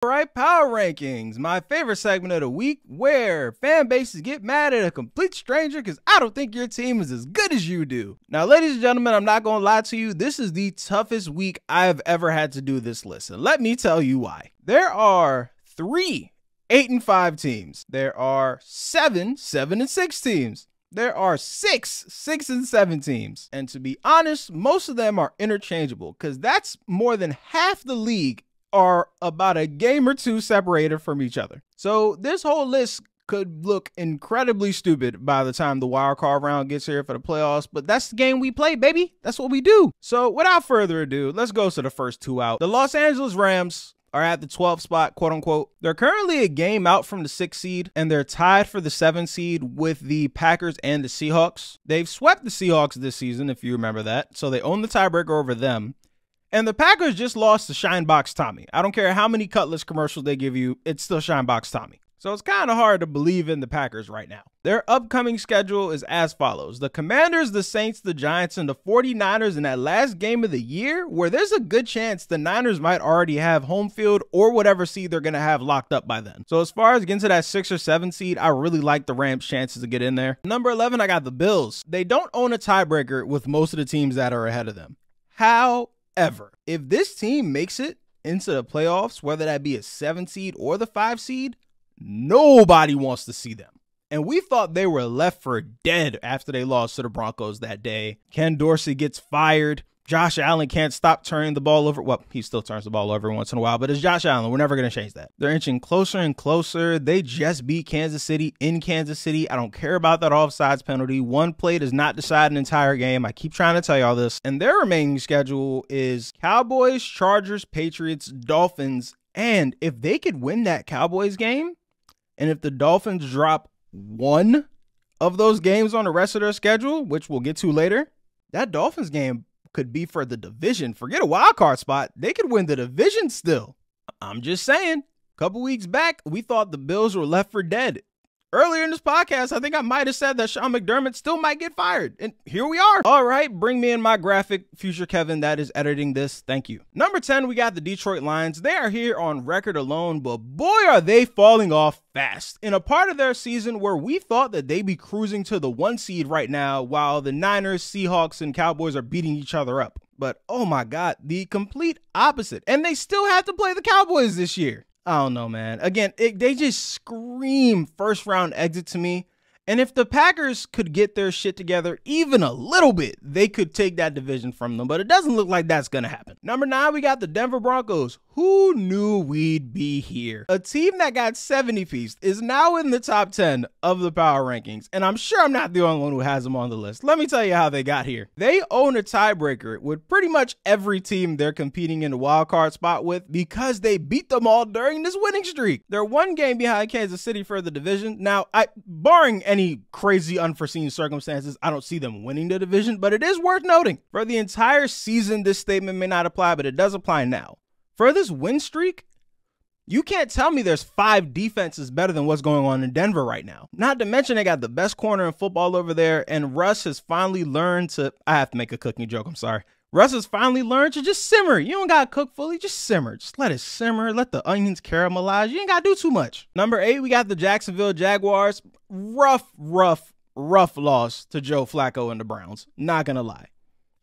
Alright, power rankings, my favorite segment of the week where fan bases get mad at a complete stranger because I don't think your team is as good as you do. Now, ladies and gentlemen, I'm not going to lie to you, this is the toughest week I have ever had to do this list, and let me tell you why. There are 3 8-5 teams. There are 7 7-6 teams. There are 6 6-7 teams. And to be honest, most of them are interchangeable because that's more than half the league are about a game or two separated from each other. So this whole list could look incredibly stupid by the time the wild card round gets here for the playoffs, but that's the game we play, baby. That's what we do. So without further ado, let's go to the first 2 out. The Los Angeles Rams are at the 12th spot, quote unquote. They're currently a game out from the 6th seed, and they're tied for the 7th seed with the Packers and the Seahawks. They've swept the Seahawks this season, if you remember that, so they own the tiebreaker over them. And the Packers just lost to Shinebox Tommy. I don't care how many Cutlass commercials they give you, it's still Shinebox Tommy. So it's kind of hard to believe in the Packers right now. Their upcoming schedule is as follows. The Commanders, the Saints, the Giants, and the 49ers in that last game of the year, where there's a good chance the Niners might already have home field or whatever seed they're going to have locked up by then. So as far as getting to that 6 or 7 seed, I really like the Rams' chances to get in there. Number 11, I got the Bills. They don't own a tiebreaker with most of the teams that are ahead of them. However, if this team makes it into the playoffs, whether that be a 7 seed or the 5 seed, nobody wants to see them. And we thought they were left for dead after they lost to the Broncos that day. Ken Dorsey gets fired. Josh Allen can't stop turning the ball over. Well, he still turns the ball over once in a while, but it's Josh Allen. We're never going to change that. They're inching closer and closer. They just beat Kansas City in Kansas City. I don't care about that offsides penalty. One play does not decide an entire game. I keep trying to tell y'all this. And their remaining schedule is Cowboys, Chargers, Patriots, Dolphins. And if they could win that Cowboys game, and if the Dolphins drop one of those games on the rest of their schedule, which we'll get to later, that Dolphins game could be for the division. Forget a wild card spot. They could win the division still. I'm just saying. A couple weeks back, we thought the Bills were left for dead. Earlier in this podcast, I think I might have said that Sean McDermott still might get fired. And here we are. All right, bring me in my graphic, future Kevin, that is editing this. Thank you. Number 10, we got the Detroit Lions. They are here on record alone, but boy, are they falling off fast. In a part of their season where we thought that they'd be cruising to the 1 seed right now, while the Niners, Seahawks, and Cowboys are beating each other up. But oh my God, the complete opposite. And they still have to play the Cowboys this year. I don't know, man. Again, they just scream first round exit to me. And if the Packers could get their shit together even a little bit, they could take that division from them. But it doesn't look like that's going to happen. Number 9, we got the Denver Broncos. Who knew we'd be here? A team that got 70 pieced is now in the top 10 of the power rankings. And I'm sure I'm not the only one who has them on the list. Let me tell you how they got here. They own a tiebreaker with pretty much every team they're competing in the wild card spot with because they beat them all during this winning streak. They're 1 game behind Kansas City for the division. Now, barring any crazy unforeseen circumstances, I don't see them winning the division, but it is worth noting. For the entire season, this statement may not apply, but it does apply now. For this win streak, you can't tell me there's 5 defenses better than what's going on in Denver right now. Not to mention they got the best corner in football over there, and Russ has finally learned to, I have to make a cooking joke, I'm sorry. Russ has finally learned to just simmer. You don't got to cook fully, just simmer. Just let it simmer, let the onions caramelize. You ain't got to do too much. Number 8, we got the Jacksonville Jaguars. Rough loss to Joe Flacco and the Browns. Not gonna lie.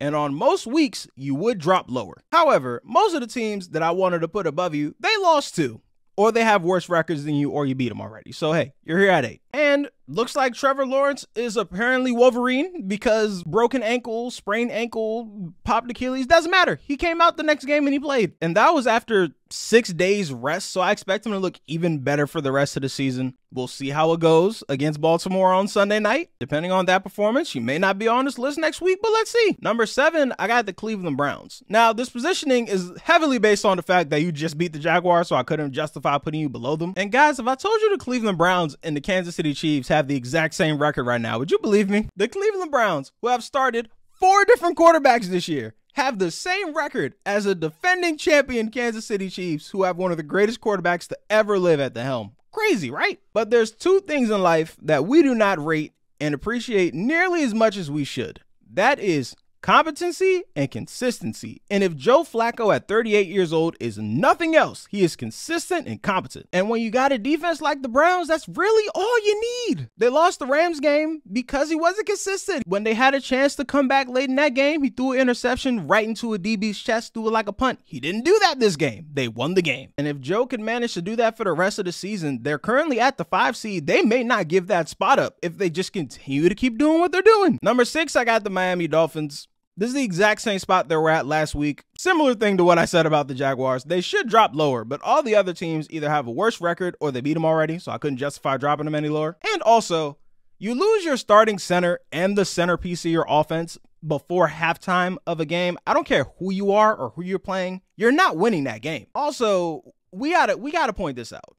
And on most weeks, you would drop lower. However, most of the teams that I wanted to put above you, they lost to. Or they have worse records than you, or you beat them already. So, hey, you're here at 8. And looks like Trevor Lawrence is apparently Wolverine because broken ankle, sprained ankle, popped Achilles, doesn't matter. He came out the next game and he played. And that was after 6 days rest, so I expect him to look even better for the rest of the season. We'll see how it goes against Baltimore on Sunday night. Depending on that performance, you may not be on this list next week, but let's see. Number 7, I got the Cleveland Browns. Now, this positioning is heavily based on the fact that you just beat the Jaguars, so I couldn't justify putting you below them. And guys, if I told you the Cleveland Browns and the Kansas City Chiefs have the exact same record right now, would you believe me? The Cleveland Browns, who have started 4 different quarterbacks this year, have the same record as a defending champion Kansas City Chiefs, who have one of the greatest quarterbacks to ever live at the helm. Crazy, right? But there's 2 things in life that we do not rate and appreciate nearly as much as we should. That is competency and consistency. And if Joe Flacco at 38 years old is nothing else, he is consistent and competent. And when you got a defense like the Browns, that's really all you need. They lost the Rams game because he wasn't consistent. When they had a chance to come back late in that game, he threw an interception right into a DB's chest, threw it like a punt. He didn't do that this game. They won the game. And if Joe can manage to do that for the rest of the season, they're currently at the 5 seed. They may not give that spot up if they just continue to keep doing what they're doing. Number 6, I got the Miami Dolphins. This is the exact same spot they were at last week. Similar thing to what I said about the Jaguars. They should drop lower, but all the other teams either have a worse record or they beat them already, so I couldn't justify dropping them any lower. And also, you lose your starting center and the centerpiece of your offense before halftime of a game. I don't care who you are or who you're playing. You're not winning that game. Also, we gotta point this out.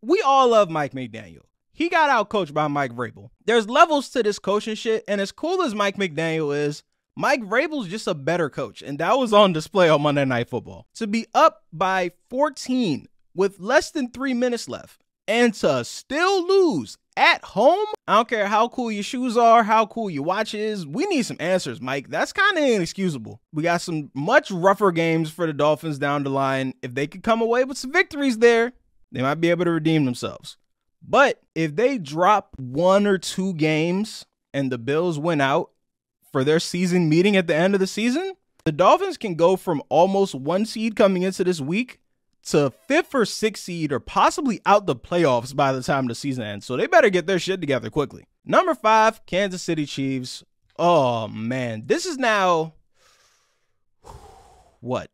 We all love Mike McDaniel. He got outcoached by Mike Vrabel. There's levels to this coaching shit, and as cool as Mike McDaniel is, Mike Vrabel's just a better coach, and that was on display on Monday Night Football. To be up by 14 with less than 3 minutes left and to still lose at home? I don't care how cool your shoes are, how cool your watch is. We need some answers, Mike. That's kind of inexcusable. We got some much rougher games for the Dolphins down the line. If they could come away with some victories there, they might be able to redeem themselves. But if they drop 1 or 2 games and the Bills win out for their season meeting at the end of the season, the Dolphins can go from almost 1 seed coming into this week to 5th or 6th seed or possibly out the playoffs by the time the season ends. So they better get their shit together quickly. Number 5, Kansas City Chiefs. Oh, man. This is now, what,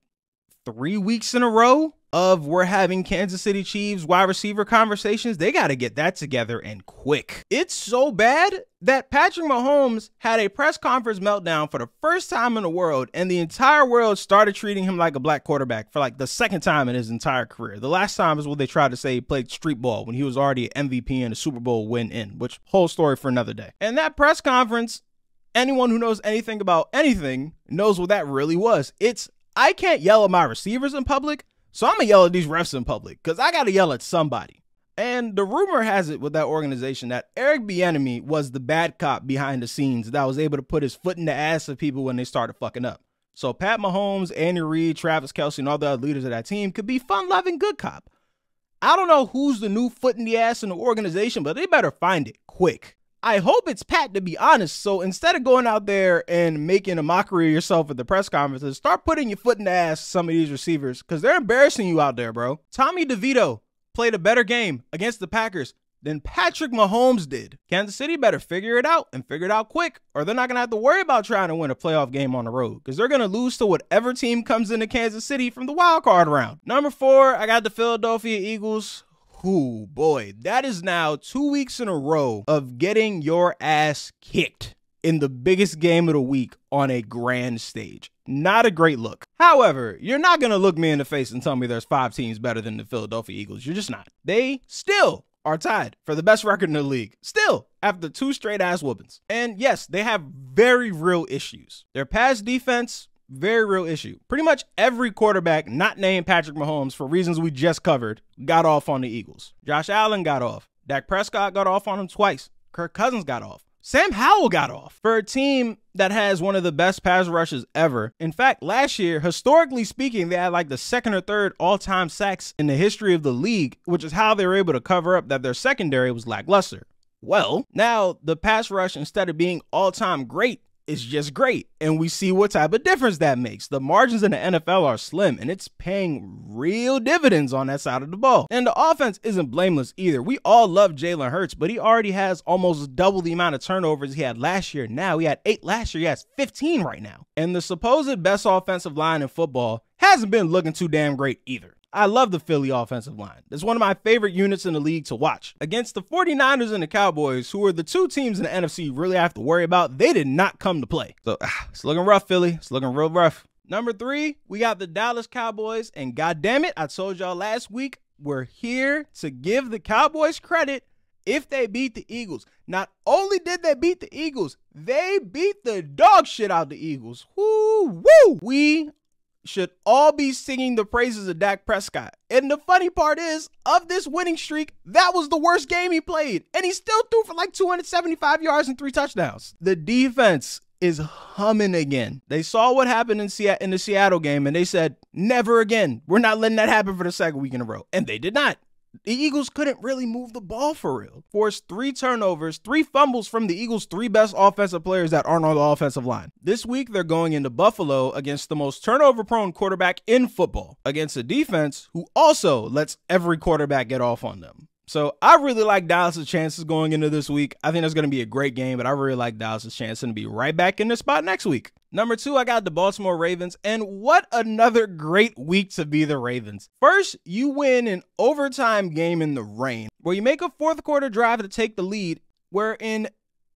3 weeks in a row of we're having Kansas City Chiefs wide receiver conversations. They got to get that together and quick. It's so bad that Patrick Mahomes had a press conference meltdown for the first time in the world, and the entire world started treating him like a black quarterback for like the second time in his entire career. The last time is what they tried to say he played street ball when he was already an MVP and a Super Bowl win in, which whole story for another day. And that press conference, anyone who knows anything about anything knows what that really was. It's, I can't yell at my receivers in public, so I'm going to yell at these refs in public because I got to yell at somebody. And the rumor has it with that organization that Eric Bieniemy was the bad cop behind the scenes that was able to put his foot in the ass of people when they started fucking up. So Pat Mahomes, Andy Reid, Travis Kelce, and all the other leaders of that team could be fun-loving good cop. I don't know who's the new foot in the ass in the organization, but they better find it quick. I hope it's Pat, to be honest. So instead of going out there and making a mockery of yourself at the press conferences, start putting your foot in the ass of some of these receivers because they're embarrassing you out there, bro. Tommy DeVito played a better game against the Packers than Patrick Mahomes did. Kansas City better figure it out and figure it out quick, or they're not going to have to worry about trying to win a playoff game on the road because they're going to lose to whatever team comes into Kansas City from the wild card round. Number 4, I got the Philadelphia Eagles. Ooh, boy, that is now 2 weeks in a row of getting your ass kicked in the biggest game of the week on a grand stage. Not a great look. However, you're not going to look me in the face and tell me there's 5 teams better than the Philadelphia Eagles. You're just not. They still are tied for the best record in the league. Still, after 2 straight ass whoopings. And yes, they have very real issues. Their pass defense, very real issue. Pretty much every quarterback not named Patrick Mahomes, for reasons we just covered, got off on the Eagles. Josh Allen got off. Dak Prescott got off on him twice. Kirk Cousins got off. Sam Howell got off. For a team that has one of the best pass rushes ever. In fact, last year, historically speaking, they had like the 2nd or 3rd all-time sacks in the history of the league, which is how they were able to cover up that their secondary was lackluster. Well, now the pass rush, instead of being all-time great, is just great. And we see what type of difference that makes. The margins in the NFL are slim, and it's paying real dividends on that side of the ball. And the offense isn't blameless either. We all love Jalen Hurts, but he already has almost double the amount of turnovers he had last year. Now he had 8 last year. He has 15 right now. And the supposed best offensive line in football hasn't been looking too damn great either. I love the Philly offensive line. It's one of my favorite units in the league to watch. Against the 49ers and the Cowboys, who are the 2 teams in the NFC you really have to worry about, they did not come to play. So it's looking rough, Philly. It's looking real rough. Number 3, we got the Dallas Cowboys. And goddamn it, I told y'all last week, we're here to give the Cowboys credit if they beat the Eagles. Not only did they beat the Eagles, they beat the dog shit out the Eagles. Woo, woo! We should all be singing the praises of Dak Prescott. And the funny part is, of this winning streak, that was the worst game he played. And he still threw for like 275 yards and 3 touchdowns. The defense is humming again. They saw what happened in the Seattle game, and they said, never again. We're not letting that happen for the second week in a row. And they did not. The Eagles couldn't really move the ball for real. Forced 3 turnovers, 3 fumbles from the Eagles' 3 best offensive players that aren't on the offensive line. This week, they're going into Buffalo against the most turnover-prone quarterback in football, against a defense who also lets every quarterback get off on them. So I really like Dallas' chances going into this week. I think that's going to be a great game, but I really like Dallas' chance to be right back in this spot next week. Number 2, I got the Baltimore Ravens, and what another great week to be the Ravens. First, you win an overtime game in the rain, where you make a fourth quarter drive to take the lead, where in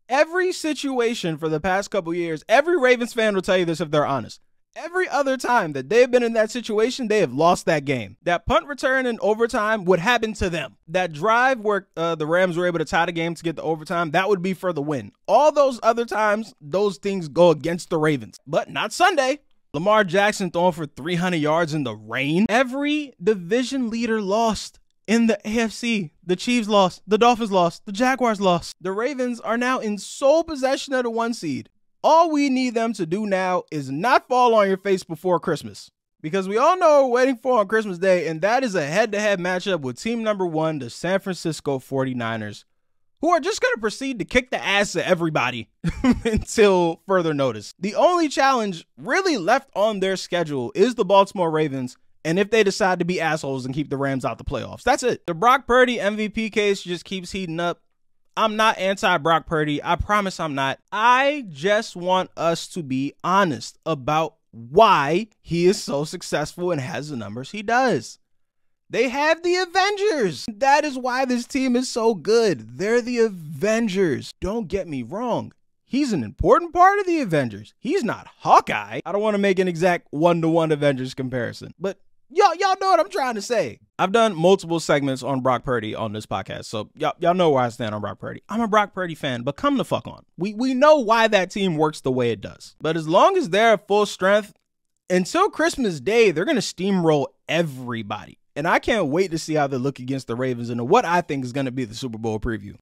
every situation for the past couple years, every Ravens fan will tell you this if they're honest. Every other time that they've been in that situation, they have lost that game. That punt return in overtime would happen to them. That drive where the Rams were able to tie the game to get the overtime, that would be for the win. All those other times, those things go against the Ravens. But not Sunday. Lamar Jackson throwing for 300 yards in the rain. Every division leader lost in the AFC. The Chiefs lost. The Dolphins lost. The Jaguars lost. The Ravens are now in sole possession of the 1 seed. All we need them to do now is not fall on your face before Christmas, because we all know what we're waiting for on Christmas Day, and that is a head-to-head matchup with team number 1, the San Francisco 49ers, who are just going to proceed to kick the ass of everybody until further notice. The only challenge really left on their schedule is the Baltimore Ravens, and if they decide to be assholes and keep the Rams out the playoffs. That's it. The Brock Purdy MVP case just keeps heating up. I'm not anti-Brock Purdy. I promise I'm not. I just want us to be honest about why he is so successful and has the numbers he does. They have the Avengers. That is why this team is so good. They're the Avengers. Don't get me wrong. He's an important part of the Avengers. He's not Hawkeye. I don't want to make an exact one-to-one Avengers comparison, but y'all know what I'm trying to say. I've done multiple segments on Brock Purdy on this podcast, so y'all know where I stand on Brock Purdy. I'm a Brock Purdy fan, but come the fuck on. We know why that team works the way it does. But as long as they're at full strength, until Christmas Day, they're going to steamroll everybody. And I can't wait to see how they look against the Ravens and what I think is going to be the Super Bowl preview.